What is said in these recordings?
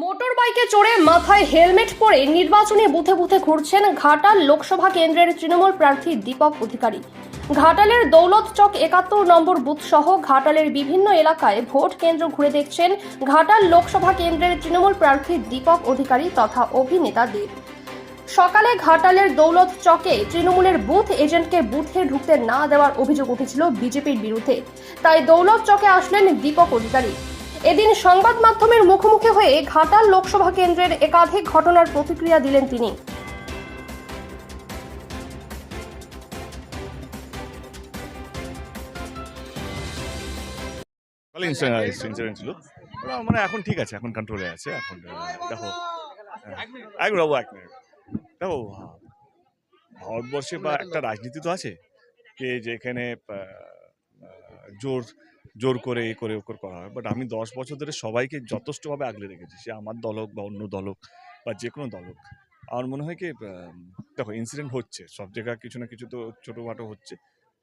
Motor বাইকে চড়ে মাথায় হেলমেট পরে নির্বাচনী বুথে বুথে ঘুরছেন ঘাটাল লোকসভা কেন্দ্রের তৃণমূল প্রার্থী দীপক অধিকারী। ঘাটালের দৌলতচক ৭১ নম্বর বুথ সহ ঘাটালের বিভিন্ন এলাকায় ভোট কেন্দ্র ঘুরে দেখছেন ঘাটাল লোকসভা কেন্দ্রের তৃণমূল প্রার্থী দীপক অধিকারী তথা অভিনেতা দেব। সকালে ঘাটালের দৌলতচকে তৃণমূলের বুথ এজেন্টকে বুথে ঢুকতে না দেওয়ার অভিযোগ উঠেছিল বিজেপির বিরুদ্ধে, তাই দৌলতচকে আসলেন দীপক অধিকারী। এদিন সংবাদ মাধ্যমের মুখোমুখি হয়ে ঘাটাল লোকসভা কেন্দ্রের একাধিক ঘটনার প্রতিক্রিয়া দিলেন তিনি। ইনসিডেন্ট ছিল ওরা, মানে এখন ঠিক আছে, এখন কন্ট্রোলে আছে। এখন দেখো, এক বাবু এক মিনিট, দেখো ভারতবর্ষে বা একটা রাজনীতি তো আছে যে যেখানে জোর জোর করে এ করে ওকর করা হয়। বাট আমি 10 বছর ধরে সবাইকে যথেষ্টভাবে আগলে রেখেছি, সে আমার দল হোক বা অন্য দল হোক বা যে কোনো দল হোক। আমার মনে হয় কি, দেখো ইনসিডেন্ট হচ্ছে সব জায়গায়, কিছু না কিছু তো ছোটোখাটো হচ্ছে।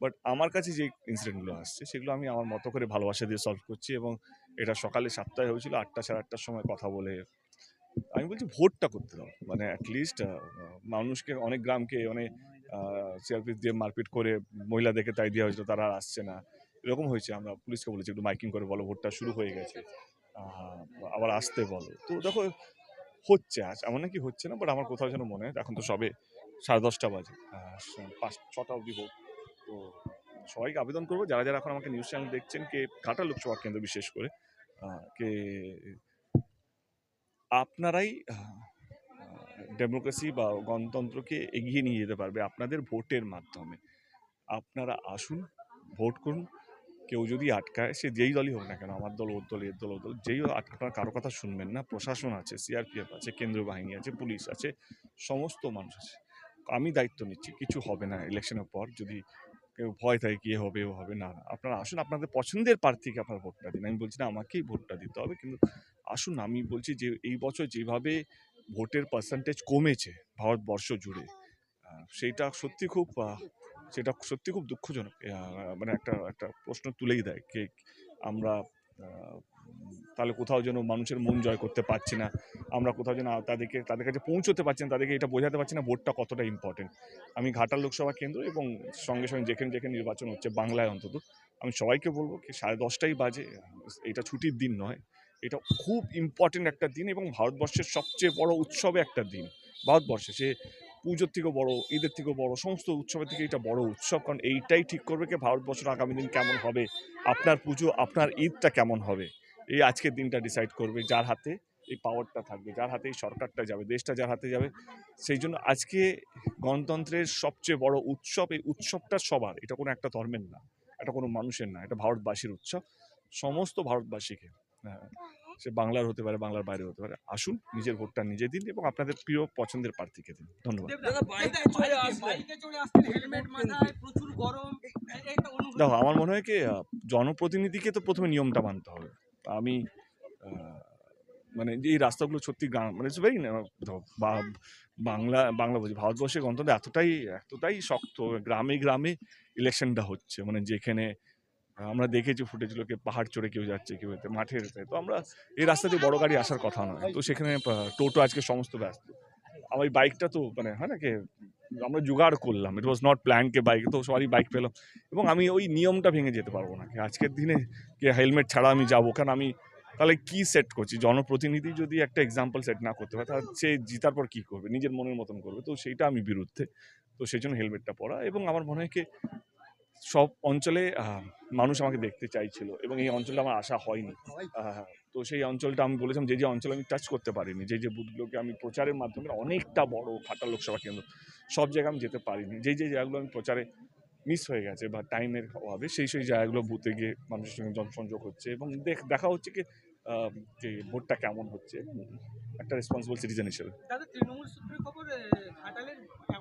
বাট আমার কাছে যে ইনসিডেন্টগুলো আসছে সেগুলো আমি আমার মতো করে ভালোবাসা দিয়ে সলভ করছি। এবং এটা সকালে 7টায় হয়েছিল, 8টা সাড়ে 8টার সময় কথা বলে আমি বলছি ভোটটা করতে দাও। মানে অ্যাটলিস্ট মানুষকে, অনেক গ্রামকে অনেক সিআরপিএফ দিয়ে মারপিট করে মহিলাদেরকে তাই দেওয়া হয়েছিল, তারা আর আসছে না, এরকম হয়েছে। আমরা পুলিশকে বলেছি একটু মাইকিং করে বলো ভোটটা শুরু হয়ে গেছে, আবার আসতে বলো। তো দেখো হচ্ছে, আজ এমন নাকি হচ্ছে না, বাট আমার কোথাও যেন মনে হয় এখন তো সবে 10:30 বাজে, 5-6টা অবধি ভোট। তো সবাইকে আবেদন করবো, যারা যারা এখন আমাকে নিউজ চ্যানেল দেখছেন, কে ঘাটাল লোকসভা কেন্দ্র বিশেষ করে, কে আপনারাই ডেমোক্রেসি বা গণতন্ত্রকে এগিয়ে নিয়ে যেতে পারবে আপনাদের ভোটের মাধ্যমে। আপনারা আসুন, ভোট করুন। কেউ যদি আটকায়, সে যেই দলই হোক না কেন, আমার দল, ওর দল, এর দল, ওর দল, যেই আপনারা কারো কথা শুনবেন না। প্রশাসন আছে, সিআরপিএফ আছে, কেন্দ্রীয় বাহিনী আছে, পুলিশ আছে, সমস্ত মানুষ আছে। আমি দায়িত্ব নিচ্ছি, কিছু হবে না ইলেকশনের পর। যদি কেউ ভয় থাকে কি হবে ও হবে না, আপনারা আসুন, আপনাদের পছন্দের প্রার্থীকে আপনারা ভোটটা দিন। আমি বলছি না আমাকেই ভোটটা দিতে হবে, কিন্তু আসুন। আমি বলছি যে এই বছর যেভাবে ভোটের পার্সেন্টেজ কমেছে ভারতবর্ষ জুড়ে, সেটা সত্যি খুব দুঃখজনক। মানে একটা একটা প্রশ্ন তুলেই দেয় যে আমরা তাহলে কোথাও যেন মানুষের মন জয় করতে পারছি না, আমরা কোথাও যেন তাদের কাছে পৌঁছতে পারছি না, তাদেরকে এটা বোঝাতে পারছি না ভোটটা কতটা ইম্পর্টেন্ট। আমি ঘাটাল লোকসভা কেন্দ্র এবং সঙ্গে সঙ্গে যেখানে যেখানে নির্বাচন হচ্ছে বাংলায় অন্তত, আমি সবাইকে বলবো কি 10:30টাই বাজে, এটা ছুটির দিন নয়, এটা খুব ইম্পর্টেন্ট একটা দিন এবং ভারতবর্ষের সবচেয়ে বড় উৎসবে একটা দিন। ভারতবর্ষে সে পুজোর থেকেও বড়, ঈদের থেকেও বড়, সমস্ত উৎসবের থেকে এটা বড় উৎসব। কারণ এইটাই ঠিক করবে কি ভারতবর্ষের আগামী দিন কেমন হবে, আপনার পুজো, আপনার ঈদটা কেমন হবে। এই আজকের দিনটা ডিসাইড করবে, যার হাতে এই পাওয়ারটা থাকবে, যার হাতে এই সরকারটা যাবে, দেশটা যার হাতে যাবে। সেই জন্য আজকে গণতন্ত্রের সবচেয়ে বড় উৎসব, এই উৎসবটা সবার, এটা কোনো একটা ধর্মের না, এটা কোনো মানুষের না, এটা ভারতবাসীর উৎসব। সমস্ত ভারতবাসীকে, সে বাংলার হতে পারে, বাংলার বাইরে হতে পারে, আসুন, নিজের ভোটটা নিজে দিন এবং আপনাদের প্রিয় পছন্দের প্রার্থীকে দিন। ধন্যবাদ। দেখো আমার মনে হয় কি, জনপ্রতিনিধিকে তো প্রথমে নিয়মটা মানতে হবে। আমি মানে যে এই রাস্তাগুলো সত্যি মানে ইটস ভেরি বাংলা বাংলা বলছি, ভারতবর্ষের গণতন্ত্র এতটাই শক্ত। গ্রামে গ্রামে ইলেকশনটা হচ্ছে, মানে যেখানে আমরা দেখেছি ফুটেজগুলোকে, পাহাড় চড়ে কেউ যাচ্ছে, কেউ মাঠে যেতে। তো আমরা এই রাস্তা দিয়ে বড় গাড়ি আসার কথা নয়, তো সেখানে টোটো আজকে সমস্ত ব্যস্ত। আমার এই বাইকটা তো মানে হয় না কি, আমরা জোগাড় করলাম, ইট ওয়াজ নট প্ল্যান কে বাইক, তো সবারই বাইক পেলাম। এবং আমি ওই নিয়মটা ভেঙে যেতে পারবো না, আজকের দিনে কে হেলমেট ছাড়া আমি যাবো, কারণ আমি তাহলে কি সেট করছি। জনপ্রতিনিধি যদি একটা এক্সাম্পল সেট না করতে পারে, তাহলে সে জিতার পর কি করবে, নিজের মনের মতন করবে। তো সেইটা আমি বিরুদ্ধে। তো সেই জন্য হেলমেটটা পরা। এবং আমার মনে হয় কি সব অঞ্চলে মানুষ আমাকে দেখতে চাইছিল এবং এই অঞ্চলটা আমার আশা হয়নি। তো সেই অঞ্চলটা আমি বলেছিলাম, যে অঞ্চল আমি টাচ করতে পারিনি, যে বুথগুলোকে আমি প্রচারের মাধ্যমে, অনেকটা বড় ঘাটাল লোকসভা কেন্দ্র, সব জায়গায় আমি যেতে পারিনি, যে জায়গাগুলো আমি প্রচারে মিস হয়ে গেছে বা টাইমের অভাবে, সেই জায়গাগুলো বুথে গিয়ে মানুষের সঙ্গে জনসংযোগ হচ্ছে এবং দেখা হচ্ছে কি যে ভোটটা কেমন হচ্ছে একটা রেসপন্সিবল সিটিজেন হিসেবে। তৃণমূল সূত্রে খবর, ঘাটালের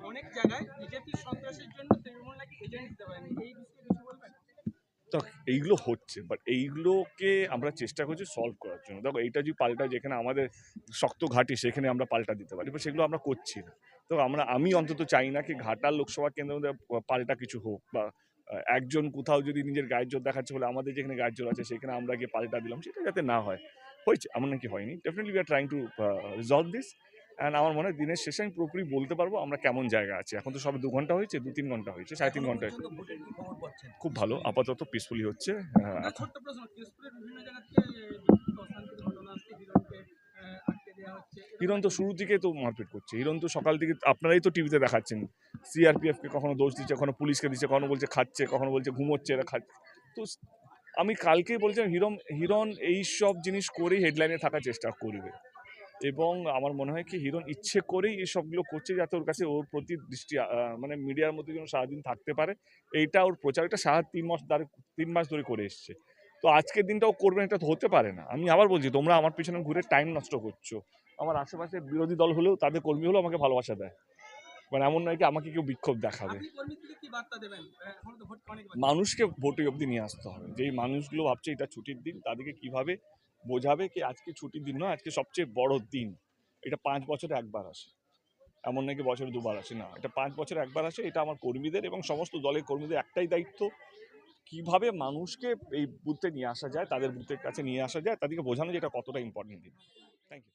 অনেক জায়গায় বিজেপি সন্ত্রাসের জন্য তৃণমূল নাকি এজেন্ট দিতে পারেনি, এই বিষয়ে কিছু বলবেন? তো এইগুলো হচ্ছে, বাট এইগুলোকে আমরা চেষ্টা করছি সলভ করার জন্য। দেখো এইটা যদি পাল্টা, যেখানে আমাদের শক্ত ঘাঁটি সেখানে আমরা পাল্টা দিতে পারি, বাট সেগুলো আমরা করছি না। তো আমি অন্তত চাই না কি ঘাটাল লোকসভা কেন্দ্রের মধ্যে পাল্টা কিছু হোক, বা একজন কোথাও যদি নিজের গায়ের জোর দেখাচ্ছে বলে আমাদের যেখানে গায়ের জোর আছে সেখানে আমরা গিয়ে পাল্টা দিলাম, সেটা যাতে না হয়। হয়েছে, এমন নাকি হয়নি। Definitely we are trying to resolve this. And আমার মনে হয় দিনের শেষে আমি পুরোপুরি বলতে পারবো আমরা কেমন জায়গা আছি। এখন তো সবে 2 ঘন্টা হয়েছে, 2-3 ঘন্টা হয়েছে, 3.5 ঘন্টা। খুব ভালো, আপাতত পিসফুলি হচ্ছে। না, এখন ছোট্ট প্রশ্ন, কেশপুরের বিভিন্ন জায়গা থেকে বিক্ষিপ্ত অশান্তির ঘটনা আসছে, হিরণকে আটকে দেওয়া হচ্ছে, হিরণ তো শুরু থেকেই তো মারপিট করছে। হিরণ তো সকাল থেকে আপনারাই তো টিভিতে দেখাচ্ছেন। সিআরপিএফকে কখনো দোষ দিচ্ছে, কখনো পুলিশকে দিচ্ছে, কখনো বলছে খাচ্ছে, কখনো বলছে ঘুমোচ্ছে, এরা খাচ্ছে। তো আমি কালকেই বলছিলাম হিরণ এইসব জিনিস করেই হেডলাইনে থাকার চেষ্টা করবে। এবং আমার মনে হয় কি হিরণ ইচ্ছে করেই এসবগুলো করছে যাতে ওর কাছে ওর প্রতি দৃষ্টি মানে মিডিয়ার মধ্যে যেন সারাদিন থাকতে পারে। এইটা ওর প্রচার, এটা সারা 3 মাস ধরে করে এসছে। তো আজকের দিনটাও করবেন, এটা তো হতে পারে না। আমি আবার বলছি, তোমরা আমার পিছনে ঘুরে টাইম নষ্ট করছো। আমার আশেপাশে বিরোধী দল হলেও তাদের কর্মী হলেও আমাকে ভালোবাসা দেয়। মানে এমন নয় কি আমাকে কেউ বিক্ষোভ দেখাবে। আপনি কর্মীদেরকে কি বার্তা দেবেন? এখন তো ভোট অনেক বাকি। মানুষকে ভোটে অবধি নিয়ে আসতে হবে। যেই মানুষগুলো ভাবছে এটা ছুটির দিন, তাদেরকে কিভাবে বোঝাবে কি আজকে ছুটির দিন নয়, আজকে সবচেয়ে বড় দিন। এটা 5 বছরে একবার আসে। এমন নাকি বছরে 2 বার আসে না। এটা 5 বছরে একবার আসে। এটা আমার কর্মীদের এবং সমস্ত দলের কর্মীদের একটাই দায়িত্ব, কিভাবে মানুষকে এই বুথে নিয়ে আসা যায়, তাদের বুথের কাছে নিয়ে আসা যায়, তাদেরকে বোঝানো যে এটা কতটা ইম্পর্টেন্ট দিন। Thank you.